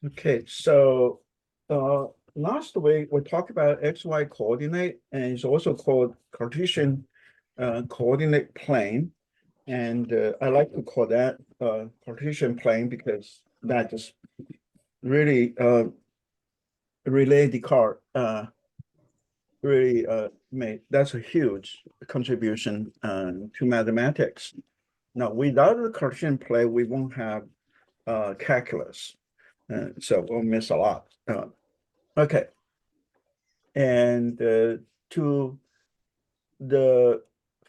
Okay, so last week we talked about XY coordinate, and it's also called Cartesian coordinate plane. And I like to call that Cartesian plane because that just really Rene Descartes really made that's a huge contribution to mathematics. Now, without the Cartesian plane, we won't have calculus, so we'll miss a lot. Okay. And to the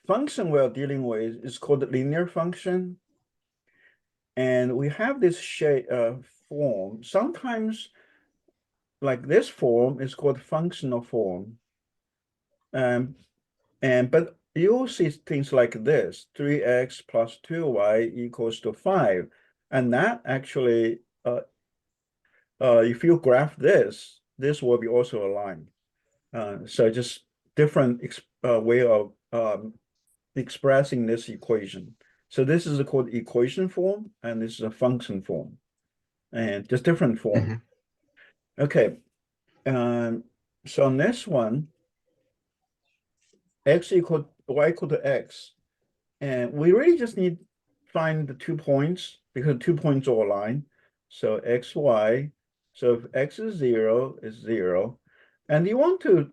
function we're dealing with is called the linear function. And we have this shape form. Sometimes, like this form is called functional form. But you'll see things like this, 3x plus 2y equals to 5. And that actually, if you graph this, this will be also a line. So just different way of expressing this equation. So this is called equation form, and this is a function form, and just different form. Mm-hmm. Okay, so on this one, x equal y equal to x, and we really just need to find the 2 points because 2 points are aligned. So x, y. So if x is 0, is 0, and you want to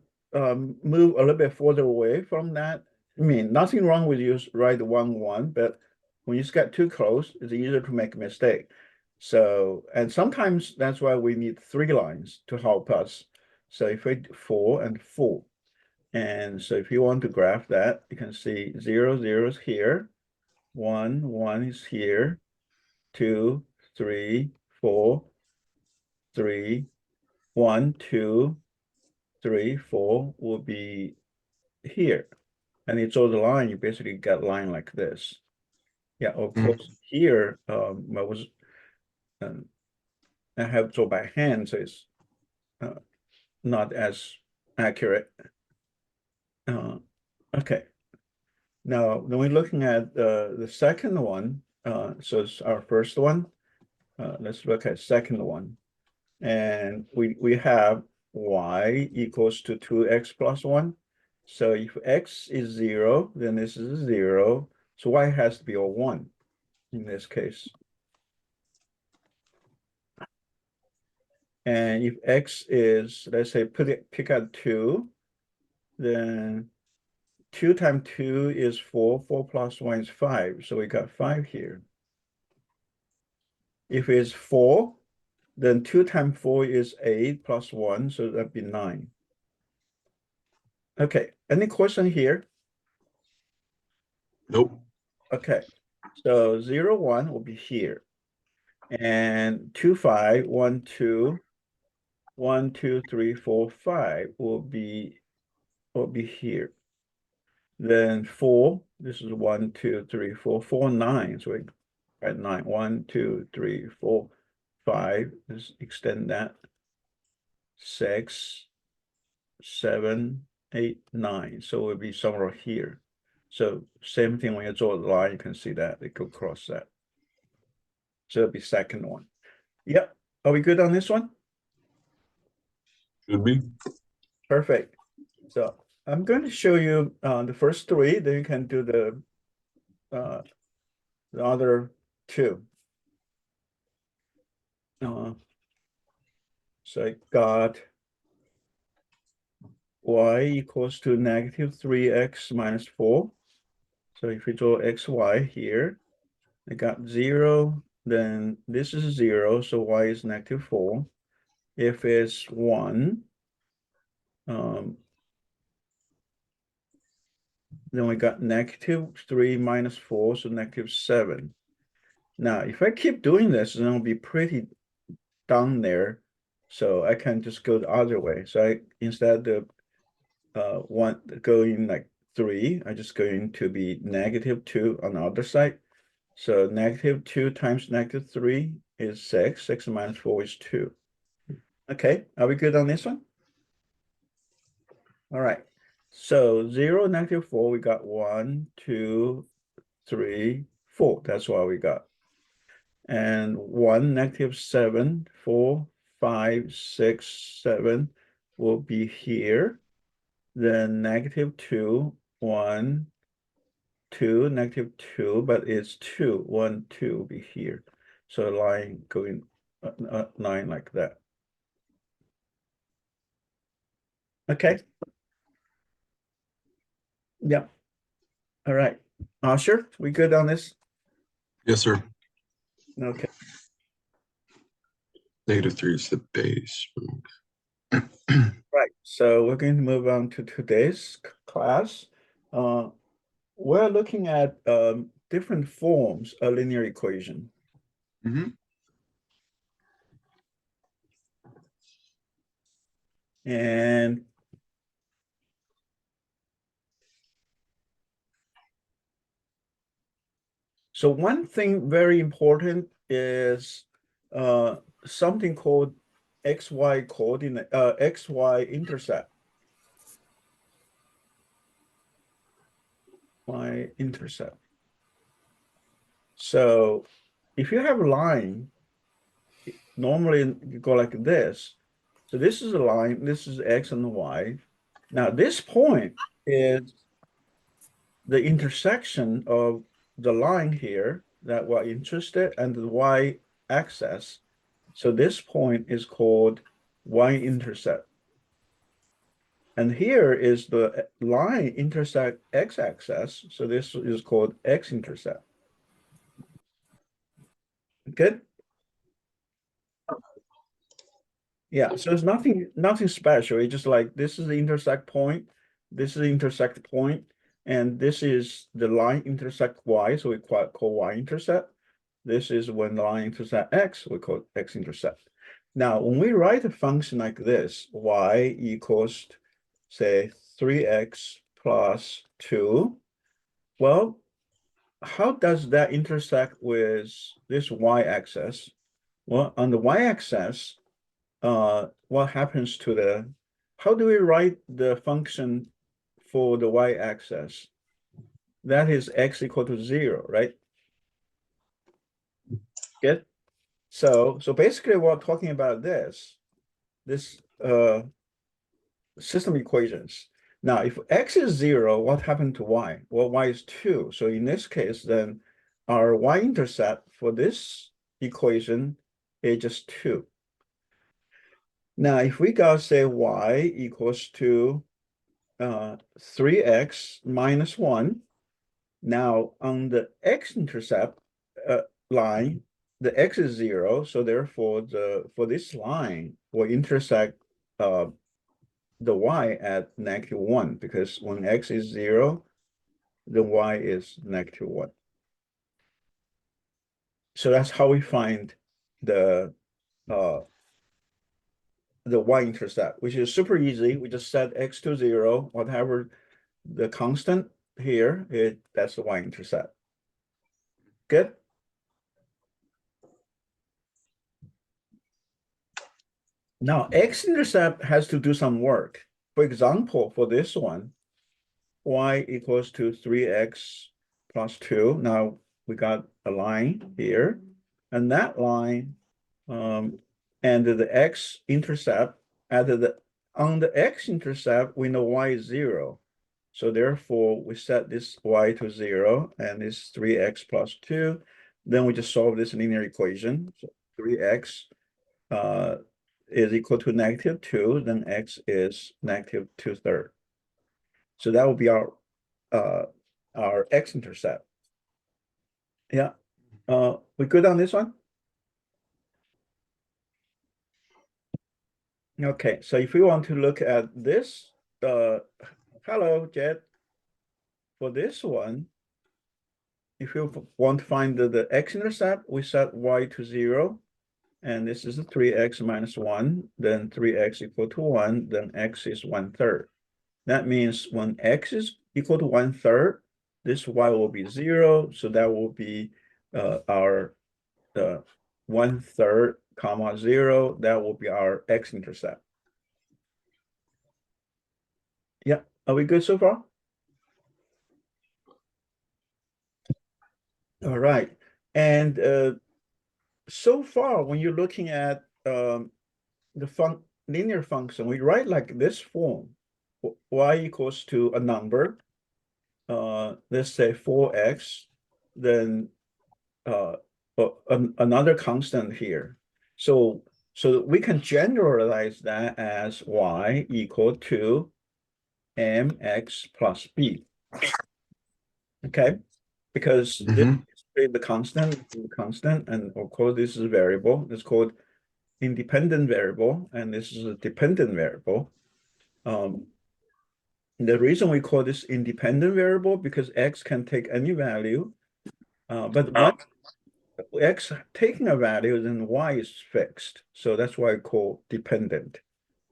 move a little bit further away from that. I mean, nothing wrong with you write 1, 1, but when you get too close, it's easier to make a mistake. So, and sometimes that's why we need 3 lines to help us. So if we 4 and 4. And so if you want to graph that, you can see 0, 0 is here, 1, 1 is here, 2, 3, 4, 3, 1, 2, 3, 4 will be here. And you draw the line, you basically get a line like this. Yeah, of course, here I was I have to draw by hand, so it's not as accurate. Okay. Now, when we're looking at the second one, so it's our first one. Let's look at second one. And we have y equals to 2x plus 1. So if x is 0, then this is 0. So y has to be a 1 in this case. And if x is, let's say, pick out 2, then 2 times 2 is 4. 4 plus 1 is 5. So we got 5 here. If it's 4, then 2 times 4 is 8 plus 1, so that'd be 9. Okay, any question here? Nope. Okay, so 0, 1 will be here. And 2, 5, 1, 2, 1, 2, 3, 4, 5 will be here. Then 4, this is 1, 2, 3, 4, 4, 9. So we got 9. 1, 2, 3, 4, 5. Let's extend that. 6, 7, 8, 9. So it will be somewhere here. So same thing when you draw the line, you can see that they go across that. So it'll be second one. Yep. Are we good on this one? Should be. Perfect. So I'm going to show you the first 3, then you can do the other 2. So I got y equals to negative 3x minus 4. So if we draw xy here, I got 0, then this is 0, so y is negative 4. If it's 1, then we got negative 3 minus 4, so negative 7. Now, if I keep doing this, then it'll be pretty down there. So I can just go the other way. So I instead of going like 3, I just going to be negative 2 on the other side. So negative 2 times negative 3 is 6. 6 minus 4 is 2. Okay, are we good on this one? All right. So 0, negative 4, we got 1, 2, 3, 4. That's what we got. and 1, -7, 4, 5, 6, 7 will be here. Then -2, 1, 2, -2, but it's 2, 1, 2 will be here. So a line going line like that. Okay. Yeah. All right. Sure. We good on this? Yes, sir. Okay. -3 is the base. Right. So we're going to move on to today's class. We're looking at different forms of linear equation. Mhm. And so one thing very important is something called XY coordinate, XY intercept. Y intercept. So if you have a line, normally you go like this. So this is a line, this is X and Y. Now this point is the intersection of the line here that we're interested and the Y axis. So this point is called Y-intercept. And here is the line intersect X-axis. So this is called X-intercept. Good? Yeah, so it's nothing special. It's just like this is the intersect point, this is the intersect point, and this is the line intersect Y, so we call Y-intercept. This is when the line intersect X, we call X-intercept. Now, when we write a function like this, Y equals, say, 3X plus 2, well, how does that intersect with this Y-axis? Well, on the Y-axis, what happens to how do we write the function for the Y-axis? That is X equal to 0, right? Good. So basically we're talking about this system equations. Now, if X is 0, what happened to Y? Well, Y is 2. So in this case, then our Y-intercept for this equation is just 2. Now, if we got, say, Y equals to 3X minus 1. Now, on the X-intercept line, the X is 0. So therefore, for this line will intersect the Y at -1, because when X is 0, the Y is -1. So that's how we find the Y-intercept, which is super easy. We just set X to 0, whatever the constant here, that's the Y-intercept. Good. Now, X-intercept has to do some work. For example, for this one, Y equals to 3X plus 2. Now, we got a line here, and that line, and the X-intercept, on the X-intercept, we know Y is 0. So therefore, we set this Y to 0, and it's 3X plus 2. Then we just solve this linear equation. So 3X is equal to -2, then X is -2/3. So that will be our X-intercept. Yeah. We good on this one? Okay, so if we want to look at this, hello, Jed. For this one, if you want to find the X-intercept, we set Y to 0. And this is 3X minus 1, then 3X equal to 1, then X is 1/3. That means when X is equal to 1/3, this Y will be 0. So that will be our 1/3 comma 0. That will be our X-intercept. Yeah, are we good so far? All right. And so far, when you're looking at the linear function, we write like this form, y equals to a number, let's say 4x, then another constant here. So we can generalize that as y equal to mx plus b. Okay, because this Mm-hmm. is the constant, and of course this is a variable. It's called independent variable, and this is a dependent variable. The reason we call this independent variable because x can take any value, but once x taking a value, then y is fixed. So that's why I call dependent.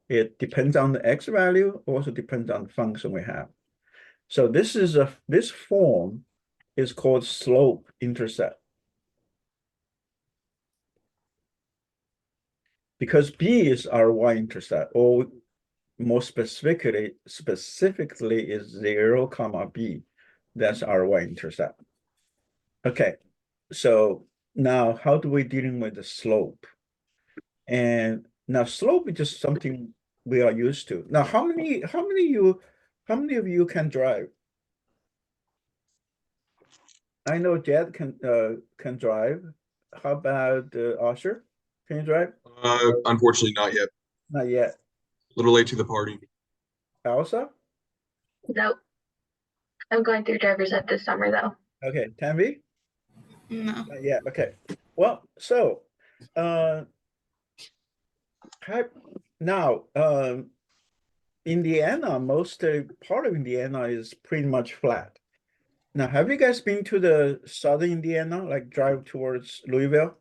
It depends on the x value, also depends on the function we have. So this form is called slope intercept. Because B is our y-intercept, or more specifically is 0, comma B. That's our y-intercept. Okay, so now how do we dealing with the slope? And now slope is just something we are used to. Now, how many of you can drive? I know Jed can drive. How about Usher? Can you drive? Unfortunately, not yet. Not yet. A little late to the party. Elsa? Nope. I'm going through driver's ed this summer though. Okay, Tanvi? No. Yeah, okay. Well, so now Indiana, most part of Indiana is pretty much flat. Now, have you guys been to the southern Indiana, like drive towards Louisville?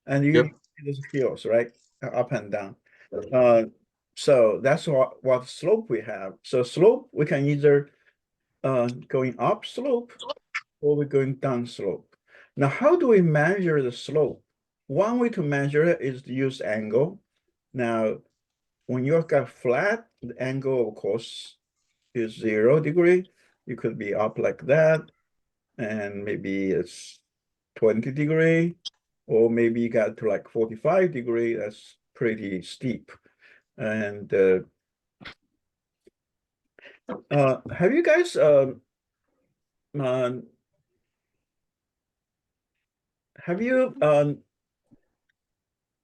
And you Yep. see those hills, right? Up and down. So that's what slope we have. So slope, we can either going up slope or we're going down slope. Now, how do we measure the slope? One way to measure it is to use angle. Now, when you've got flat, the angle, of course, is 0 degree. You could be up like that, and maybe it's 20 degree, or maybe you got to like 45 degree. That's pretty steep. And have you guys have you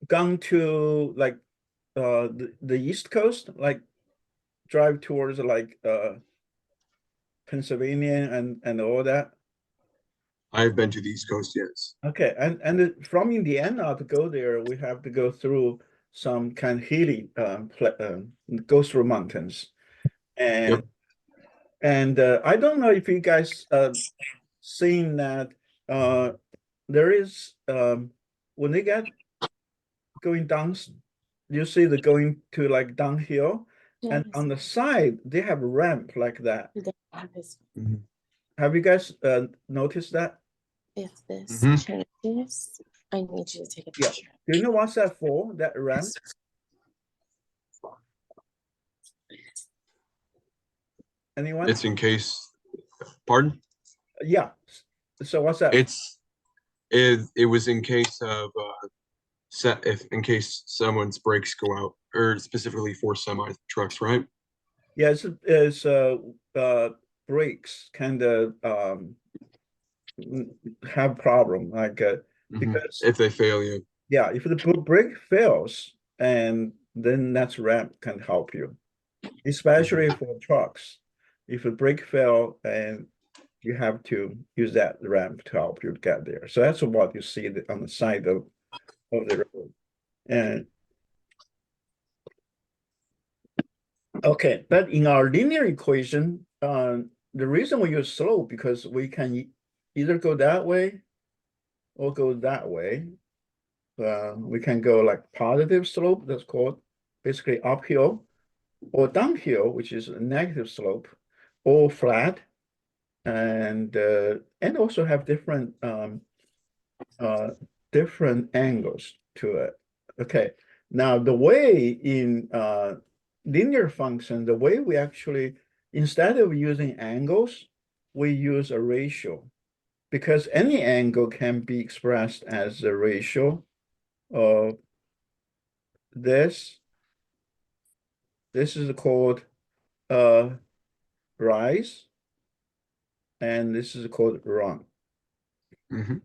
gone to like the East Coast, like drive towards like Pennsylvania and all that? I've been to the East Coast, yes. Okay, and from Indiana to go there, we have to go through some kind of hilly go through mountains, and Yep. and I don't know if you guys seen that there is when they get going down, you see the going to like downhill, and on the side they have a ramp like that. Mhm. Have you guys noticed that? If this Mhm. changes, I need you to take a Yeah. picture. Do you know what's that for? That ramp? Anyone? It's in case, pardon? Yeah. So what's that? It was in case of in case someone's brakes go out, or specifically for semi trucks, right? Yeah, it's brakes kind of have problem like Mhm. because If they fail you. yeah, if the brake fails, and then that's ramp can help you, especially for trucks. If the brake fail and you have to use that ramp to help you get there. So that's what you see on the side of the road. And okay, but in our linear equation, the reason we use slope because we can either go that way or go that way. We can go like positive slope, that's called basically uphill, or downhill, which is a negative slope, or flat, and also have different angles to it. Okay, now the way in linear function, the way we actually, instead of using angles, we use a ratio, because any angle can be expressed as a ratio of this. This is called rise, and this is called run. Mhm.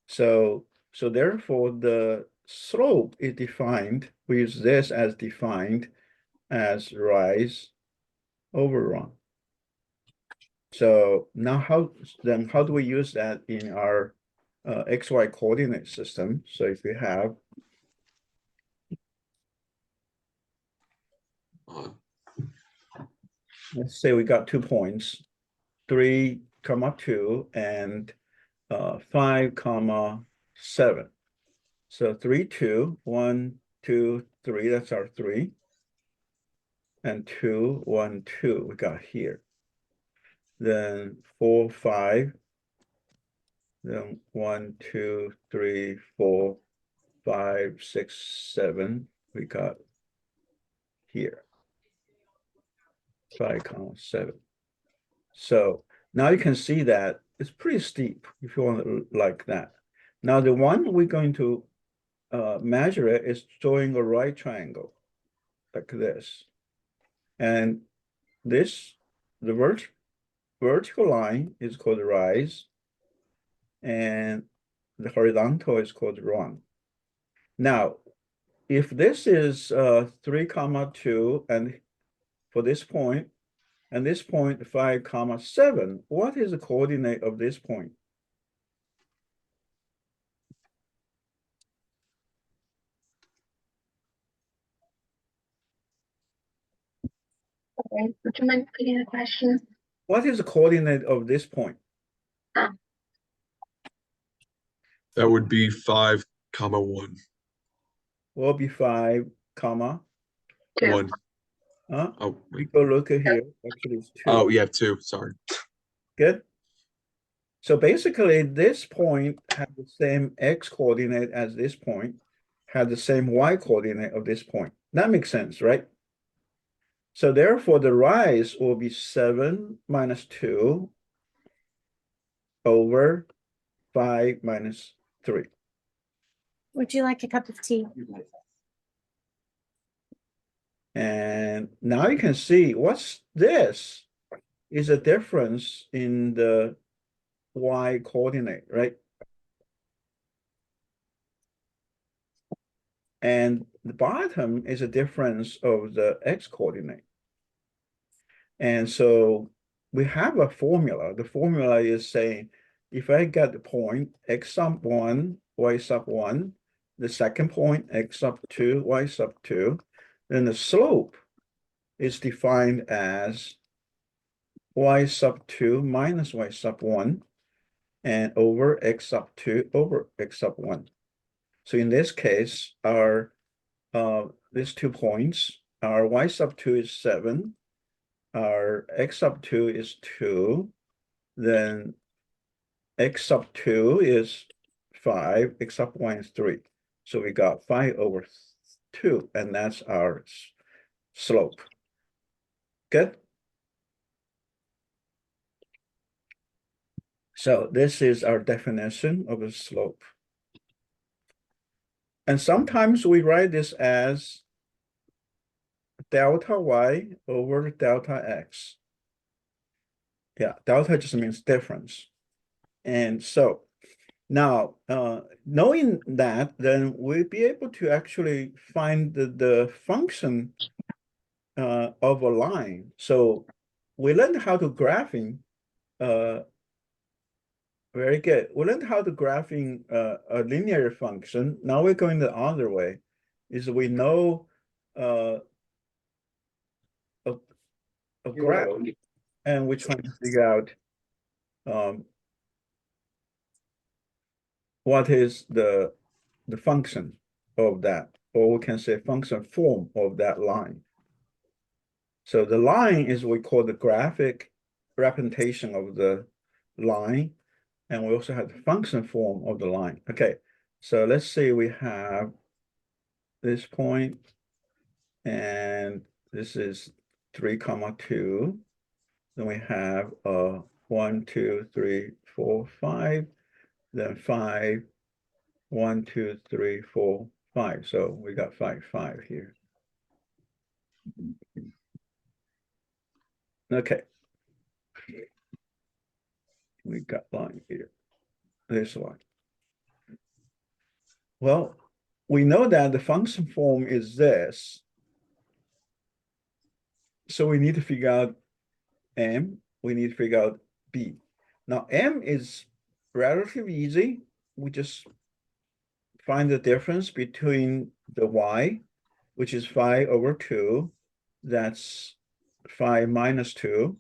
So therefore the slope is defined, we use this as defined as rise over run. So now how do we use that in our XY coordinate system? So if we have, Uh, let's say we got 2 points, 3, 2, and 5, 7. So 3, 2, 1, 2, 3, that's our 3. And 2, 1, 2, we got here. Then 4, 5. Then 1, 2, 3, 4, 5, 6, 7, we got here. 5, 7. So now you can see that it's pretty steep if you want to like that. Now the one we're going to measure it is drawing a right triangle like this. And this, the vertical line is called rise, and the horizontal is called run. Now, if this is 3, 2, and for this point, and this point 5, 7, what is the coordinate of this point? Okay, would you mind repeating the question? What is the coordinate of this point? that would be 5, 1. Will be 5, comma. 2. 1. Oh, We wait. go look at here. Actually, it's 2. Oh, yeah, 2. Sorry. Good. So basically, this point has the same x coordinate as this point, has the same y coordinate of this point. That makes sense, right? So therefore, the rise will be 7 minus 2 over 5 minus 3. Would you like a cup of tea? And now you can see what's this is a difference in the y coordinate, right? And the bottom is a difference of the x coordinate. And so we have a formula. The formula is saying, if I get the point x sub 1, y sub 1, the second point x sub 2, y sub 2, then the slope is defined as y sub 2 minus y sub 1 and over x sub 2 over x sub 1. So in this case, our these 2 points, our y sub 2 is 7, our x sub 2 is 2, then x sub 2 is 5, x sub 1 is 3. So we got 5 over 2, and that's our slope. Good? So this is our definition of a slope. And sometimes we write this as delta y over delta x. Yeah, delta just means difference. And so now, knowing that, then we'll be able to actually find the function of a line. So we learned how to graphing. Very good. We learned how to graphing a linear function. Now we're going the other way. Is we know a graph, and we're trying to figure out what is the function of that, or we can say function form of that line. So the line is what we call the graphic representation of the line, and we also have the function form of the line. Okay, so let's say we have this point, and this is 3, 2. Then we have 1, 2, 3, 4, 5, then 5, 1, 2, 3, 4, 5. So we got 5, 5 here. Okay. We got line here. This one. Well, we know that the function form is this. So we need to figure out M, we need to figure out B. Now M is relatively easy. We just find the difference between the Y, which is 5/2, that's 5 minus 2,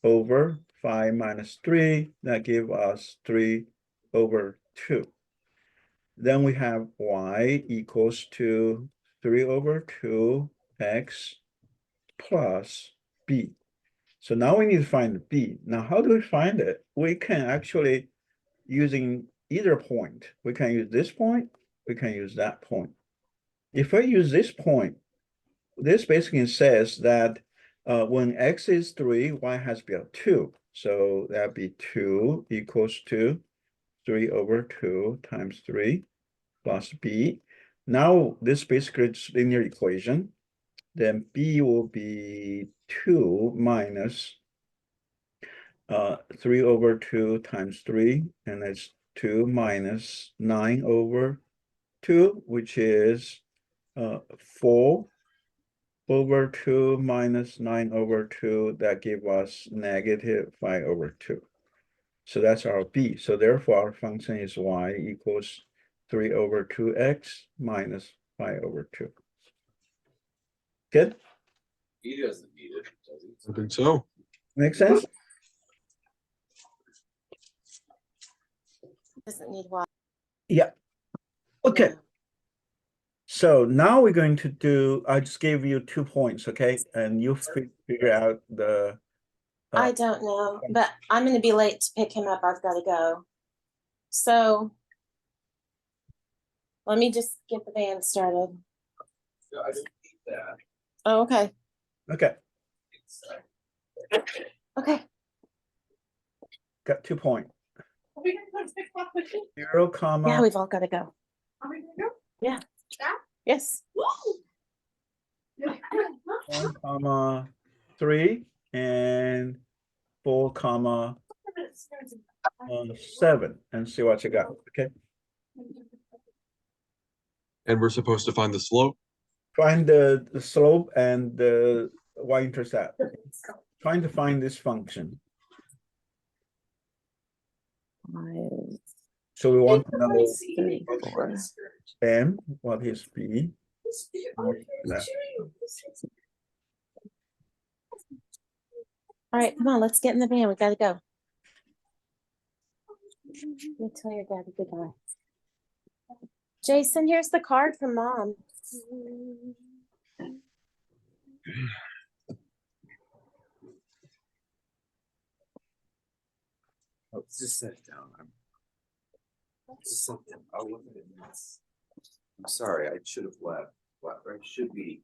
over 5 minus 3, that give us 3/2. Then we have Y equals to 3/2 x plus B. So now we need to find B. Now, how do we find it? We can actually, using either point, we can use this point, we can use that point. If I use this point, this basically says that when x is 3, y has to be a 2. So that'd be 2 equals to 3/2 times 3 plus b. Now this basically is linear equation. Then b will be 2 minus 3/2 times 3, and it's 2 minus 9/2, which is 4/2 minus 9/2, that give us negative 5/2. So that's our b. So therefore our function is y equals 3/2x minus 5/2. Good? He doesn't need it, does he? I think so. Make sense? Doesn't need water. Yeah. Okay. So now we're going to do, I just gave you 2 points, okay? And you figure out the. I don't know, but I'm gonna be late to pick him up. I've gotta go. So let me just get the band started. Yeah, I didn't need that. Oh, okay. Okay, It's, Okay. got 2 points. 0, Yeah, comma, we've all gotta go. Yeah. Yes. 1, comma, 3, and 4, comma, 7, and see what you got, okay? And we're supposed to find the slope. Find the slope and the y-intercept. Trying to find this function. So we want to know 3, 4. M, what is B? That. All right, come on, let's get in the van. We gotta go. Let me tell your daddy goodbye. Jason, here's the card from Mom. Oh, just set it down. Just something. I wasn't in this. I'm sorry, I should have left. What, right? Should be.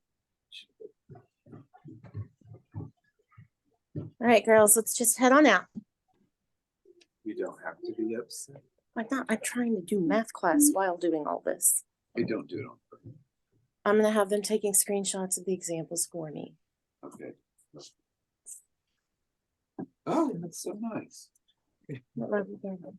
All right, girls, let's just head on out. You don't have to be upset. Like not, I'm trying to do math class while doing all this. You don't do it on purpose. I'm gonna have them taking screenshots of the examples for me. Okay. Oh, that's so nice. I love you, David.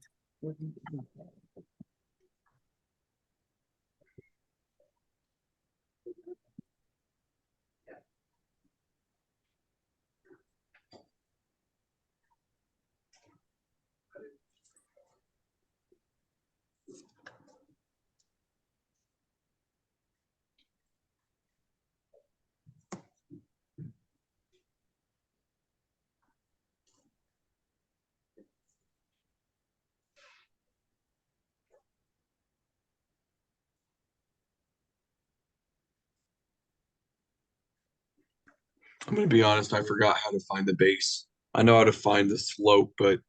I'm gonna be honest, I forgot how to find the base. I know how to find the slope, but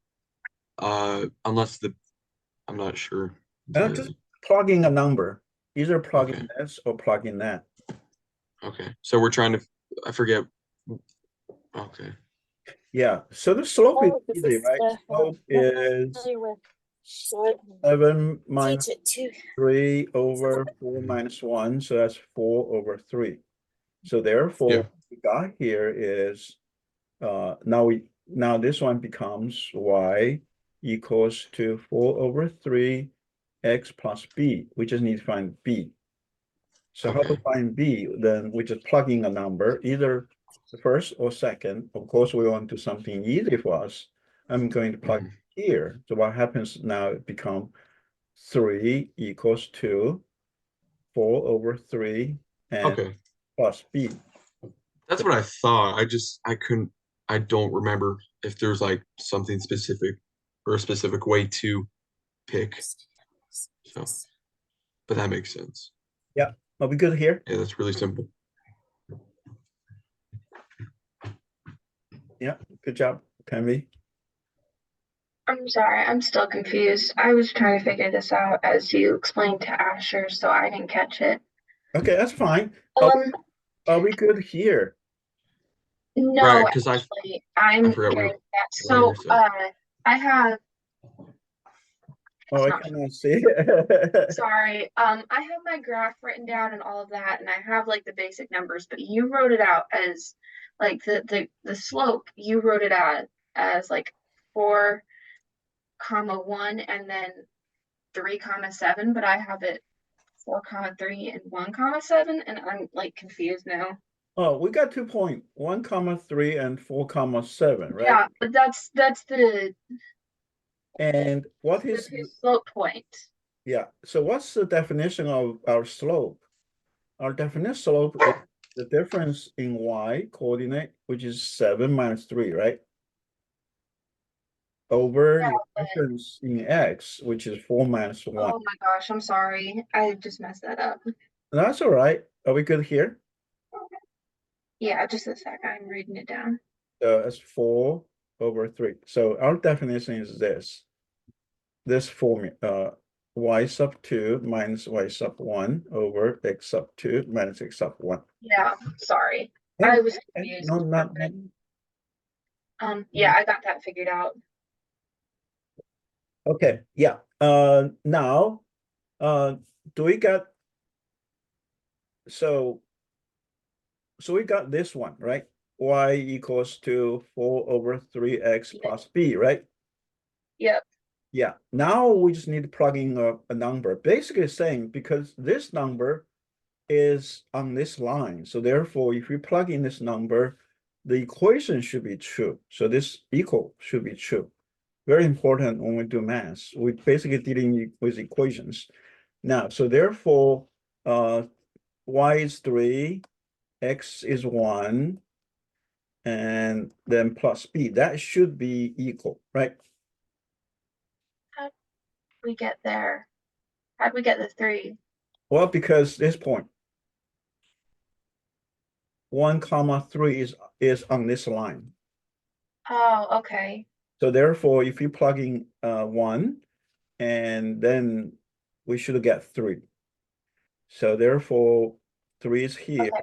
unless I'm not sure. Just plug in a number, either plug in Okay. this or plug in that. Okay, so we're trying to, I forget. Okay, Yeah, so the slope Oh, is this easy, is right? the, Slope is familiar with short 7 minus teach it too. 3 over 4 minus 1, so that's 4 over 3. So therefore, Yeah. what we got here is now this one becomes y equals to 4 over 3 x plus b. We just need to find b. So how to Okay. find b? Then we just plug in a number, either the first or second. Of course, we want to do something easy for us. I'm going to plug Mhm. here. So what happens now? It become 3 equals to 4 over 3 and Okay. plus b. That's what I thought. I don't remember if there's like something specific or a specific way to pick. So, but that makes sense. Yeah, are we good here? Yeah, that's really simple. Yeah, good job, Canvey. I'm sorry, I'm still confused. I was trying to figure this out as you explained to Asher, so I didn't catch it. Okay, that's fine. Are, Um, are we good here? no, Right, because actually, I I'm forgot hearing what that. what I So, said. I have, Oh, I not- cannot see. sorry, I have my graph written down and all of that, and I have like the basic numbers, but you wrote it out as like the slope, you wrote it out as like 4, 1, and then 3, 7, but I have it 4, 3 and 1, 7, and I'm like confused now. Oh, we got 2.1 comma 3 and 4 comma 7, right? Yeah, but that's the And what the is two slope point. yeah? So what's the definition of our slope? Our definition slope is the difference in y coordinate, which is 7 minus 3, right? Over Yeah, the but difference in x, which is 4 minus 1. oh my gosh, I'm sorry. I just messed that up. That's all right. Are we good here? Yeah, just a sec. I'm reading it down. It's 4 over 3. So our definition is this formula, y sub 2 minus y sub 1 over x sub 2 minus x sub 1. Yeah, sorry. Yeah, I was okay. confused. No, not, Yeah, I got that figured out. okay, yeah. Now, do we got, so we got this one, right? Y equals to 4 over 3x plus b, right? Yep. Yeah, now we just need to plug in a number, basically saying because this number is on this line. So therefore, if you plug in this number, the equation should be true. So this equal should be true. Very important when we do math. We basically dealing with equations. Now, so therefore, y is 3, x is 1, and then plus b. That should be equal, right? How'd we get there? How'd we get the 3? Well, because this point, 1 comma 3 is on this line. Oh, okay. So therefore, if you plug in 1, and then we should get 3. So therefore, 3 is here. Okay.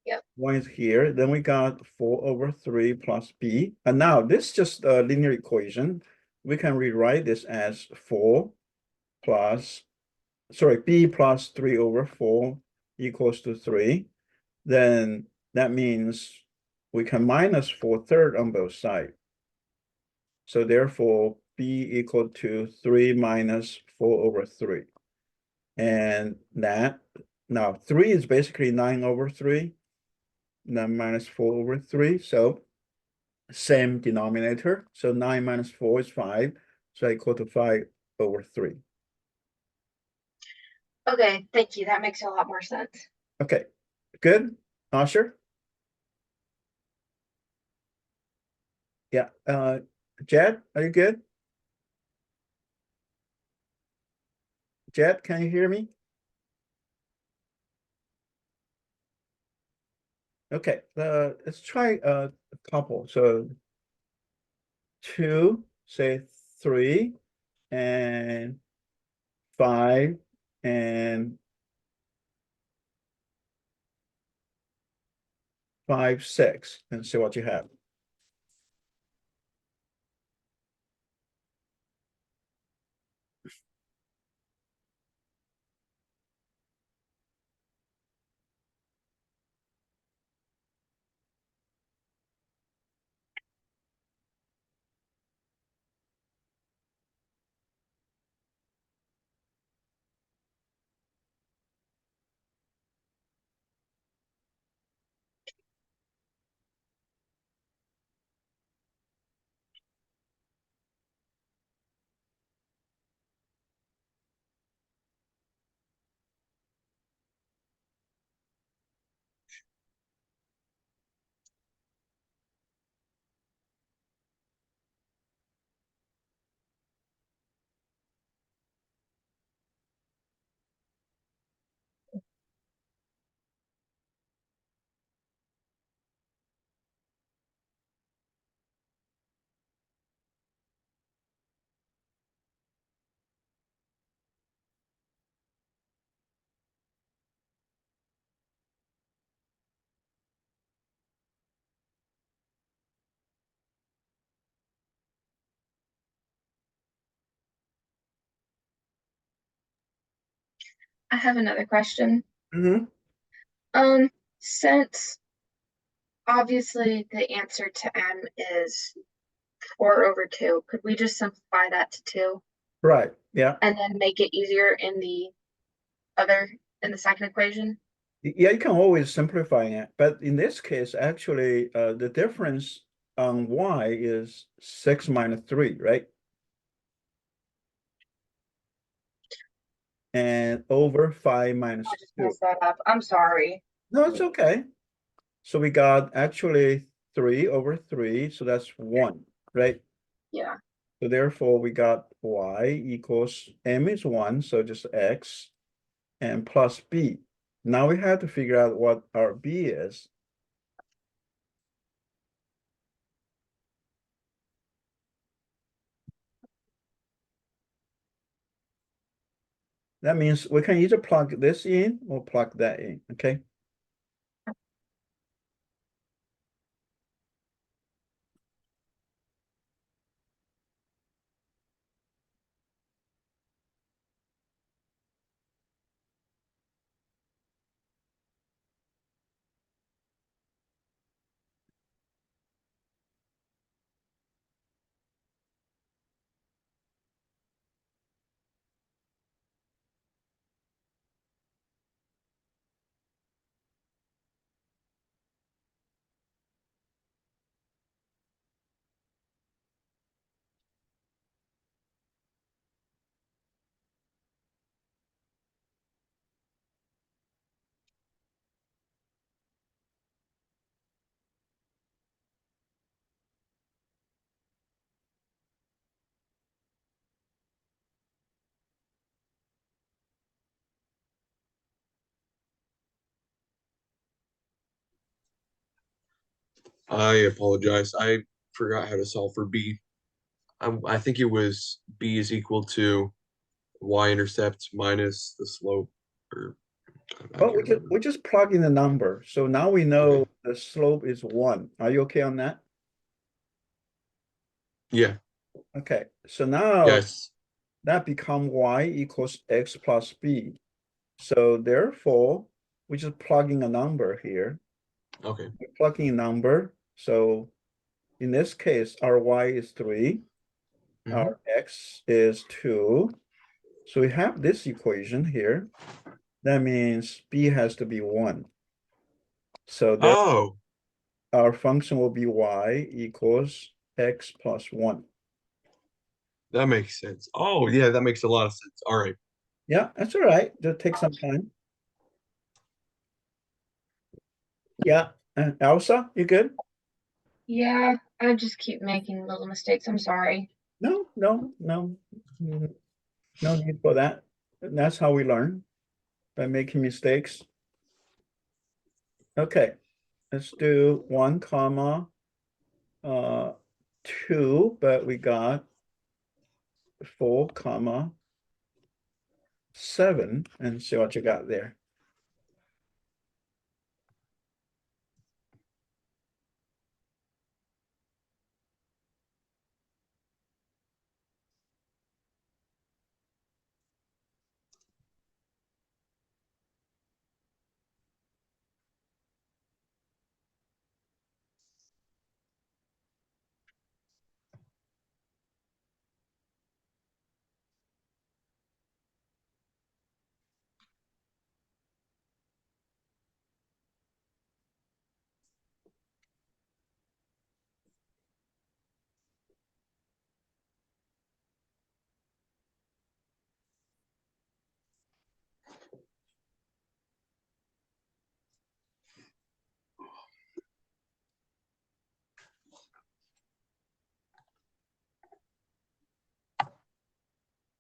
Yep. 1 is here. Then we got 4 over 3 plus b. And now this is just a linear equation. We can rewrite this as 4 plus, sorry, b plus 3 over 4 equals to 3. Then that means we can minus 4/3 on both sides. So therefore, b equal to 3 minus 4 over 3. And that, now 3 is basically 9 over 3. 9 minus 4 over 3. So same denominator. So 9 minus 4 is 5. So equal to 5 over 3. Okay, thank you. That makes a lot more sense. Okay, good. Asher? Yeah. Jed, are you good? Jed, can you hear me? Okay, let's try a couple. So 2, say 3, and 5, and 5, 6, and see what you have. I have another question. Mm-hmm. Since obviously the answer to m is 4/2, could we just simplify that to 2 Right, yeah. and then make it easier in the second equation? Yeah, you can always simplify it, but in this case, actually, the difference on y is 6 minus 3, right? And over 5 minus I just 2. messed that up. I'm sorry. No, it's okay. So we got actually 3/3, so that's 1, right? Yeah. So therefore, we got y equals m is 1, so just x, and plus b. Now we have to figure out what our b is. That means we can either plug this in or plug that in, okay? I apologize. I forgot how to solve for b. I think it was b is equal to y-intercept minus the slope, or I Well, can't remember. we just plug in the number. So now we know Okay. the slope is 1. Are you okay on that? Yeah. Okay, so now Yes. that become y equals x plus b. So therefore, we just plug in a number here. Okay. We're plugging a number. So in this case, our y is 3. Mhm. Our x is 2. So we have this equation here. That means b has to be 1. So there, Oh, our function will be y equals x plus 1. that makes sense. Oh, yeah, that makes a lot of sense. All right. Yeah, that's all right. Just take some time. Yeah, Elsa, you good? Yeah, I just keep making little mistakes. I'm sorry. No, no, no, no need for that. That's how we learn, by making mistakes. Okay, let's do 1 comma 2, but we got 4 comma 7, and see what you got there.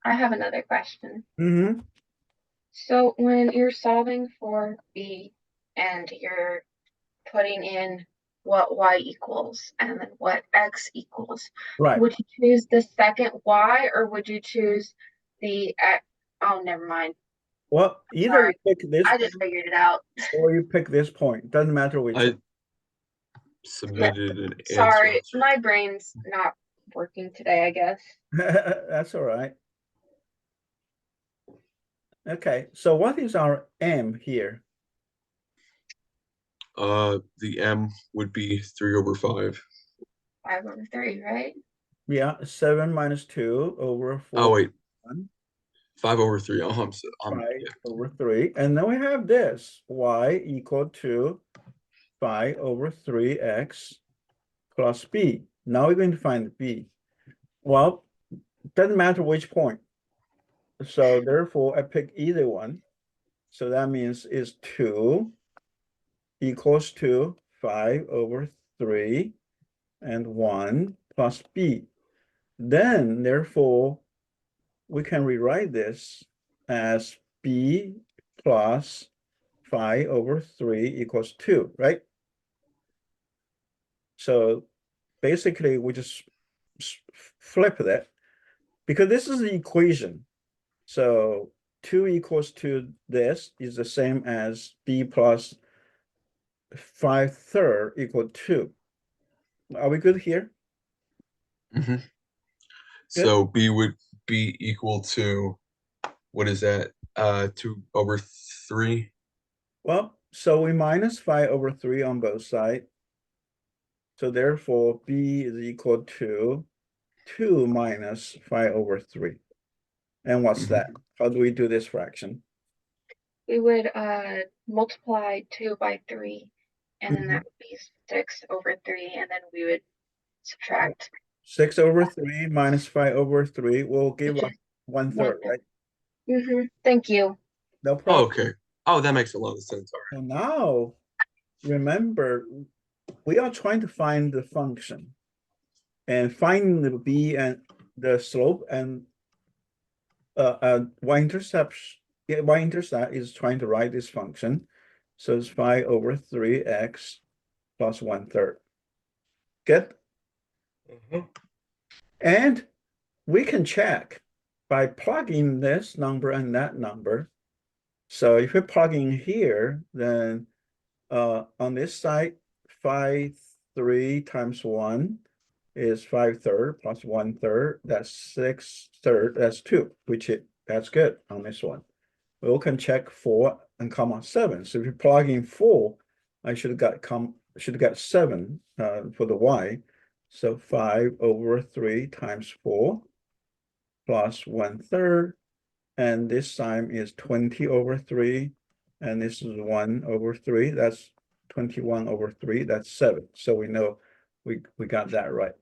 I have another question. Mm-hmm. So when you're solving for b and you're putting in what y equals and then what x equals, Right. would you choose the second y or would you choose the x? Oh, never mind. Well, either Sorry. you pick this I just figured it out. or you pick this point. Doesn't matter which I one. submitted an answer. Sorry, my brain's not working today, I guess. That's all right. Okay, so what is our M here? The M would be 3/5. 5/3, right? Yeah, 7 minus 2 over 4. Oh wait, 1, 5/3. Oh, 5 yeah. over 3. And then we have this, y equal to 5 over 3x plus b. Now we're going to find b. Well, doesn't matter which point. So therefore, I pick either one. So that means is 2 equals to 5 over 3 and 1 plus b. Then, therefore, we can rewrite this as b plus 5 over 3 equals 2, right? So basically, we just flip that because this is the equation. So 2 equals to this is the same as b plus 5/3 equal 2. Are we good here? Hmm. So B would be equal to, what is that? 2/3. Well, so we minus 5 over 3 on both sides. So therefore, b is equal to 2 minus 5 over 3. And what's that? How do we do this fraction? We would multiply 2 by 3, and then that would be 6/3, and then we would subtract 6 over 3 minus 5 over 3 will give us 1/3, right? Thank you. No Oh, problem. okay. Oh, that makes a lot of sense. All right. So now, remember, we are trying to find the function and finding the b and the slope and y-intercept. Yeah, y-intercept is trying to write this function. So it's 5 over 3x plus 1/3. Good. And we can check by plugging this number and that number. So if we plug in here, then on this side, 5/3 times 1 is 5/3 plus 1/3. That's 6/3. That's 2, that's good on this one. We can check 4 and comma 7. So if you plug in 4, I should have got 7 for the y. So 5 over 3 times 4 plus 1/3. And this time is 20 over 3. And this is 1 over 3. That's 21 over 3. That's 7. So we know we got that right.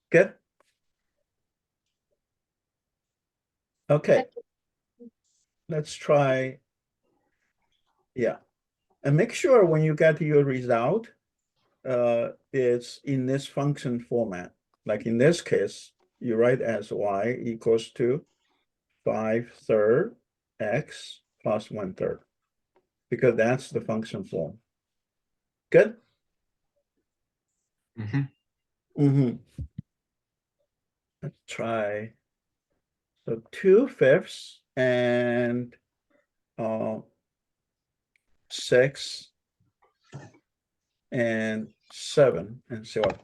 Good. Okay. Let's try. Yeah. And make sure when you get your result, it's in this function format. Like in this case, you write as y equals to 5/3 x plus 1/3, because that's the function form. Good. Let's try. So 2/5 and 6 and 7 and see what.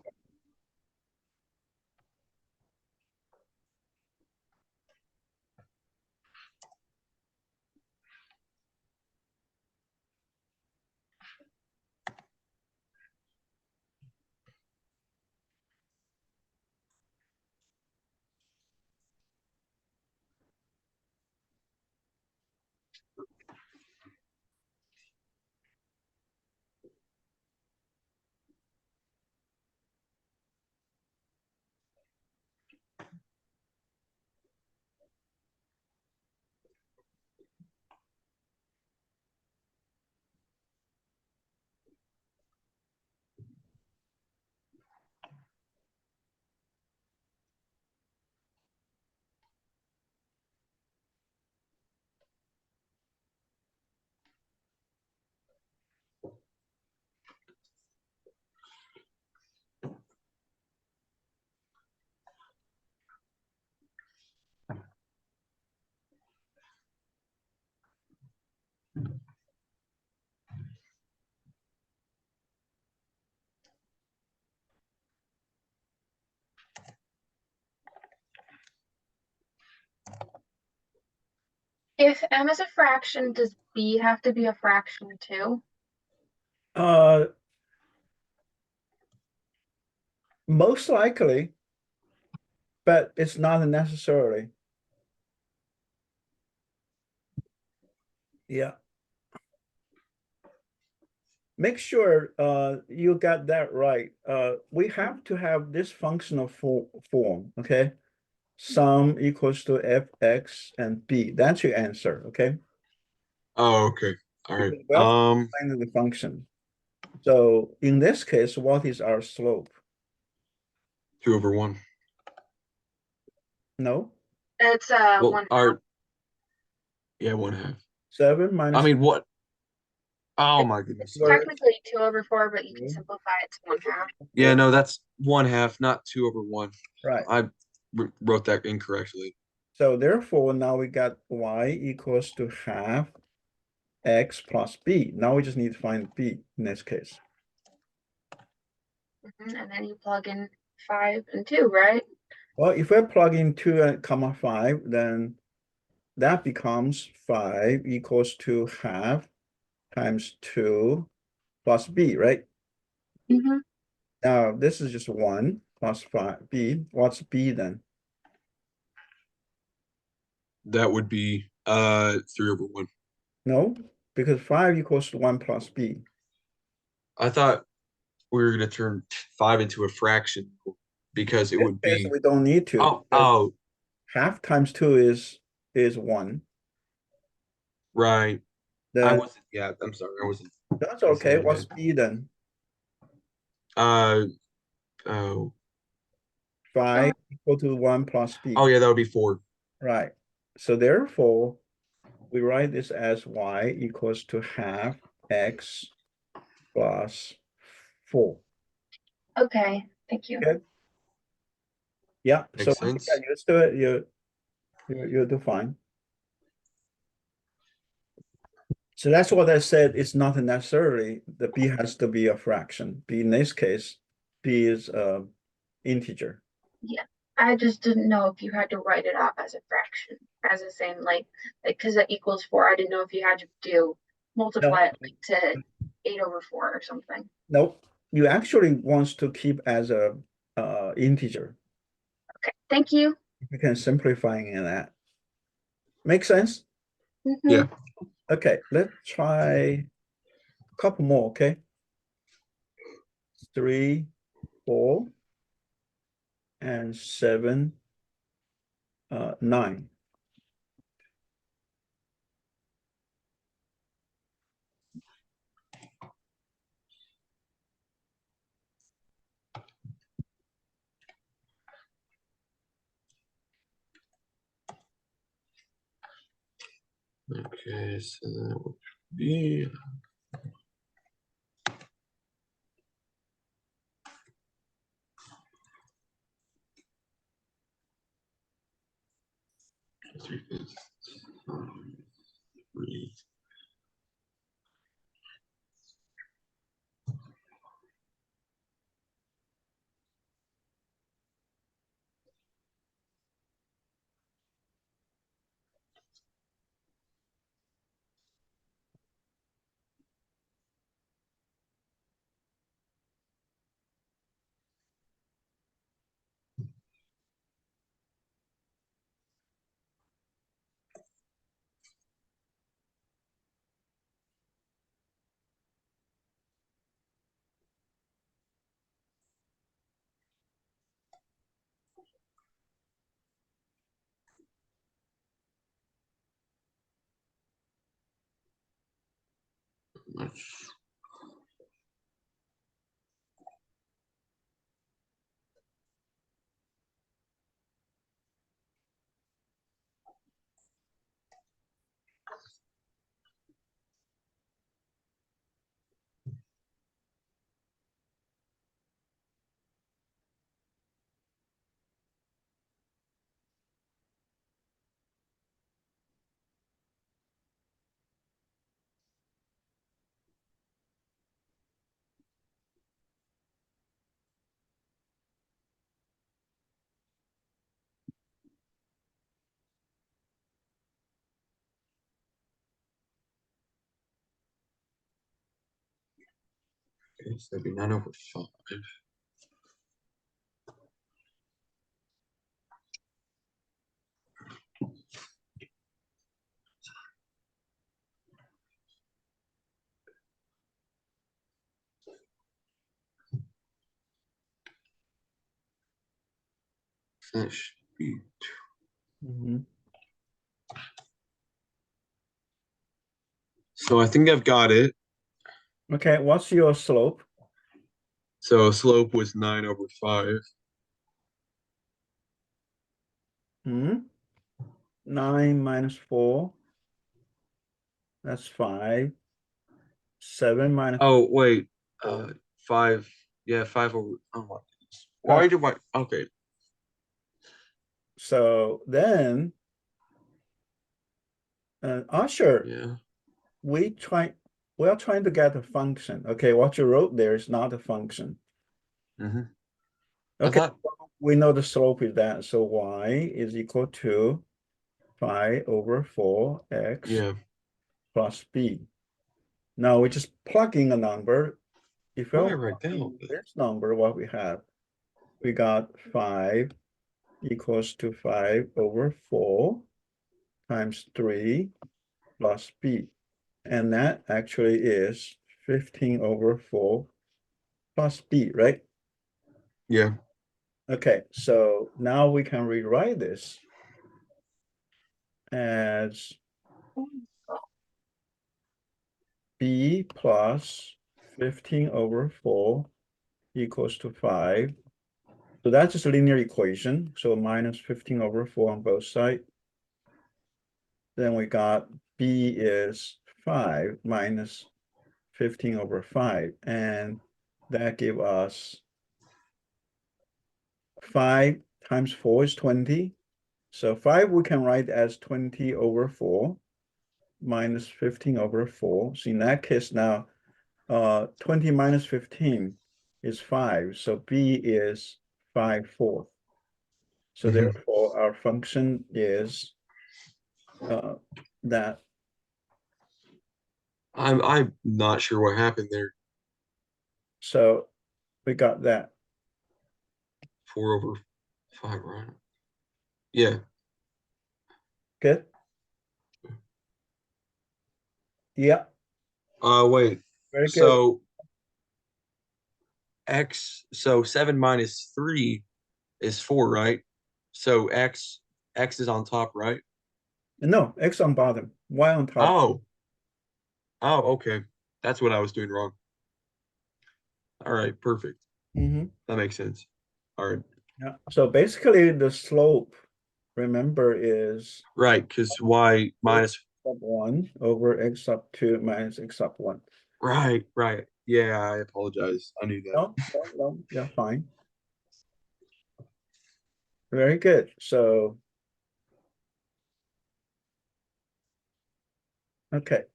If M is a fraction, does B have to be a fraction too? Uh, most likely, but it's not necessarily. Yeah. Make sure you got that right. We have to have this functional form, okay? Sum equals to fx and b. That's your answer, okay? Oh, okay. All right. Because we have to find the function. So in this case, what is our slope? 2/1. No, It's Well, one. yeah, 1/2. 7 minus. I mean, what? Oh my goodness. Where- Technically 2/4, but you can simplify it to 1/2. Yeah, no, that's 1/2, not 2/1. Right. I wrote that incorrectly. So therefore, now we got y equals to half x plus b. Now we just need to find b in this case. And then you plug in 5 and 2, right? Well, if we plug in 2 and comma 5, then that becomes 5 equals to half times 2 plus b, right? Mm-hmm. Now this is just 1 plus 5 b. What's b then? That would be 3/1. No, because 5 equals to 1 plus b. I thought we were gonna turn 5 into a fraction because it would Yes, be we don't need to. oh because oh half times 2 is 1. right. I Then wasn't I'm sorry, I wasn't that's okay. What's b then? uh oh 5 equal to 1 plus b. oh yeah, that would be 4. Right. So therefore, we write this as y equals to half x plus 4. Okay, thank you. Okay. Yeah. So Makes once you sense. get used to it, you'll do fine. So that's what I said. It's not necessarily the b has to be a fraction. B in this case, b is integer. Yeah, I just didn't know if you had to write it out as a fraction, as the same like because it equals 4. I didn't know if you had to do multiply it like to 8/4 or something. Nope. You actually wants to keep as a integer. Okay, thank you. You can simplifying in that. Make sense? Mhm. Yeah. Okay, let's try a couple more, okay? 3, 4, and 7, 9. Okay, so that would be three. Much. Okay, so that'd be 9/5. That should be Mhm. so I think I've got it. Okay, what's your slope? So slope was 9/5. Hmm? 9 minus 4. That's 5. 7 minus Oh wait, Oh. 5. Yeah, 5/. Oh my goodness. Why do I? Okay, So then, Usher, yeah. we are trying to get a function. Okay, what you wrote there is not a function. Mm-hmm. I Okay, thought. we know the slope is that, so y is equal to 5/4x Yeah. plus b. Now we just plug in a number. If What I did I write plug in down? this number, what we have, we got 5 equals to 5/4 times 3 plus b. And that actually is 15/4 plus b, right? Yeah. Okay, so now we can rewrite this as b plus 15/4 equals to 5. So that's just a linear equation. So minus 15/4 on both sides. Then we got b is 5 minus 15/5. And that give us 5 times 4 is 20. So 5 we can write as 20/4 minus 15/4. So in that case now, 20 minus 15 is 5. So b is 5/4. So Mhm. therefore our function is that. I'm not sure what happened there. So we got that. 4/5, right? Yeah. Good. Yeah, Wait. very good. So so 7 minus 3 is 4, right? So x is on top, right? No, x on bottom, y on top. Oh. Oh, okay. That's what I was doing wrong. All right, perfect. Mhm. That makes sense. All right. Yeah. So basically the slope, remember, is Right, because y minus sub 1 over x sub 2 minus x sub 1. right. Yeah, I apologize. I knew that. No, yeah, fine. Very good. So, okay.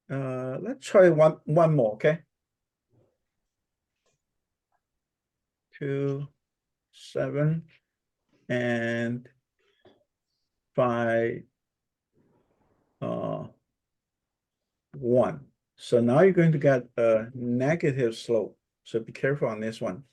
Let's try one more, okay? 2, 7, and 5, 1. So now you're going to get a negative slope. So be careful on this one.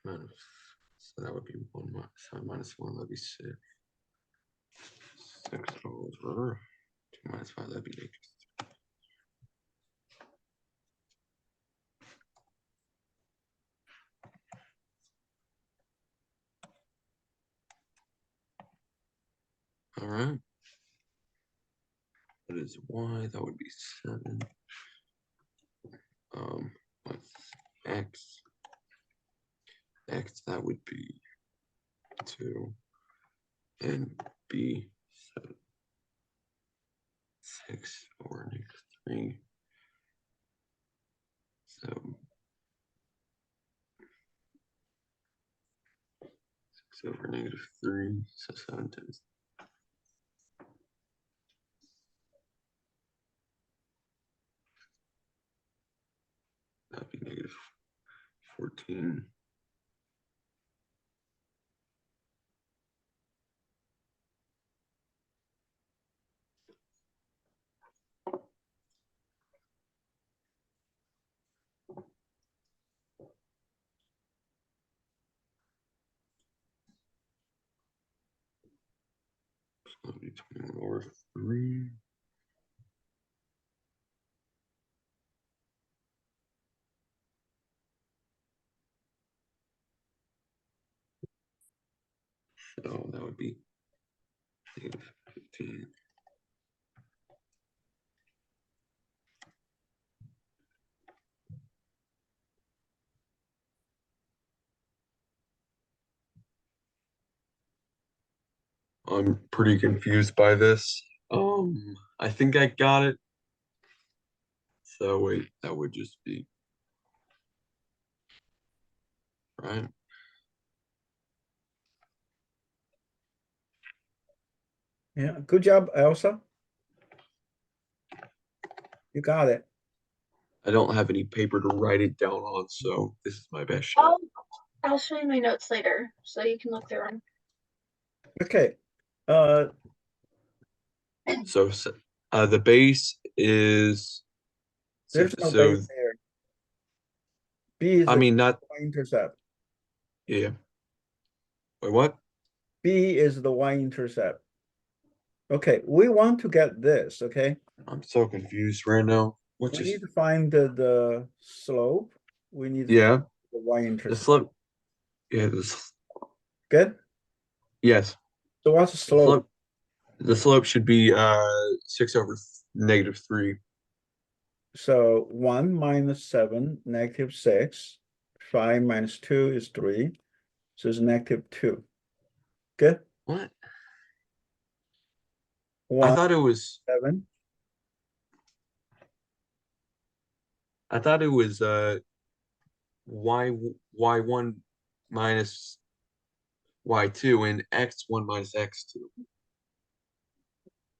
So that would be 1 minus 5 minus 1, that'd be 6. 6 over 2 minus 5, that'd be 8. All right. That is y, that would be 7. That's x. X, that would be 2. And b, 7. 6 over -3. So 6 over -3. So 7 times. That'd be -14. So 21 over 3. So that would be -15. I'm pretty confused by this. I think I got it. So wait, that would just be right. Yeah, good job, Elsa. You got it. I don't have any paper to write it down on, so this is my best shot. I'll show you my notes later, so you can look through them. Okay. So the base is There's no so base there. B is I the mean not y-intercept. yeah. Wait, what? B is the y-intercept. Okay, we want to get this, okay? I'm so confused right now. What We just need to find the slope. We need to yeah, find the the y-intercept. slope. Yeah, this Good? yes. So what's the The slope? slope the slope should be 6 over -3. So 1 minus 7, -6. 5 minus 2 is 3. So it's -2. Good? What? I 1, thought it was 7. y1 minus y2 and x1 minus x2.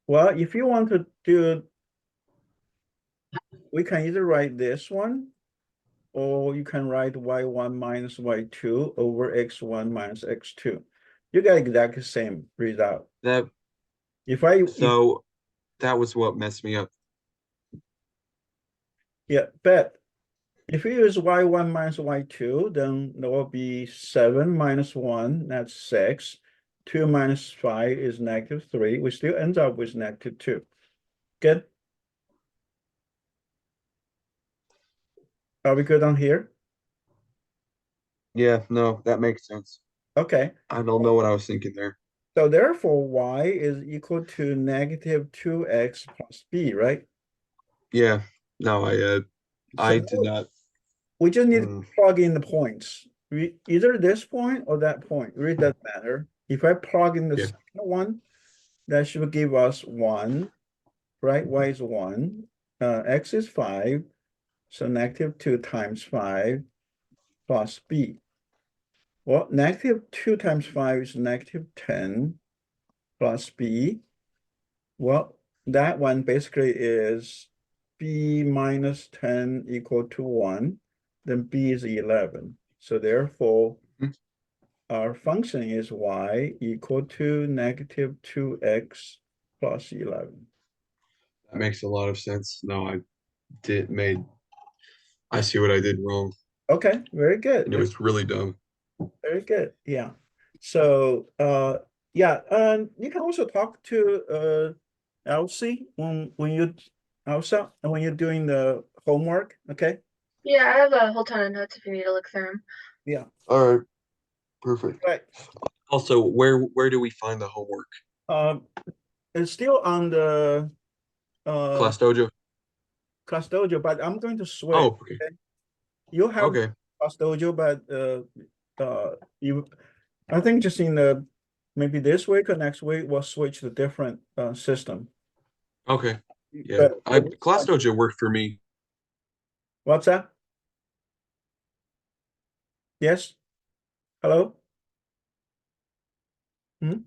Well, if you want to do, we can either write this one, or you can write y1 minus y2 over x1 minus x2. You get exactly the same result. That If I, so that was what messed me up. yeah, but if you use y1 minus y2, then there will be 7 minus 1, that's 6. 2 minus 5 is -3. We still end up with -2. Good? Are we good on here? Yeah, no, that makes sense. Okay. I don't know what I was thinking there. So therefore, y is equal to -2x plus b, right? Yeah, no, I So did not. we just need to Mm, plug in the points. Either this point or that point. It really doesn't matter. If I plug in the Yeah. second one, that should give us 1, right? Y is 1. X is 5. So -2 times 5 plus b. Well, -2 times 5 is -10 plus b. Well, that one basically is b minus 10 equal to 1. Then b is 11. So therefore, Mhm. our function is y equal to -2x plus 11. that makes a lot of sense. No, I see what I did wrong, Okay, very good. and it was really dumb. Very good. Yeah. So yeah, and you can also talk to Elsie when you Elsa and when you're doing the homework, okay? Yeah, I have a whole ton of notes if you need to look through them. Yeah. All right, perfect. Right. Also, where do we find the homework? It's still on the Class Dojo? Class Dojo, but I'm going to switch. Oh, okay. Okay? You have Okay. Class Dojo, but you I think just in the maybe this week or next week we'll switch to different system. Okay. Yeah. Class Dojo worked for me. What's that? Yes? Hello? Hmm?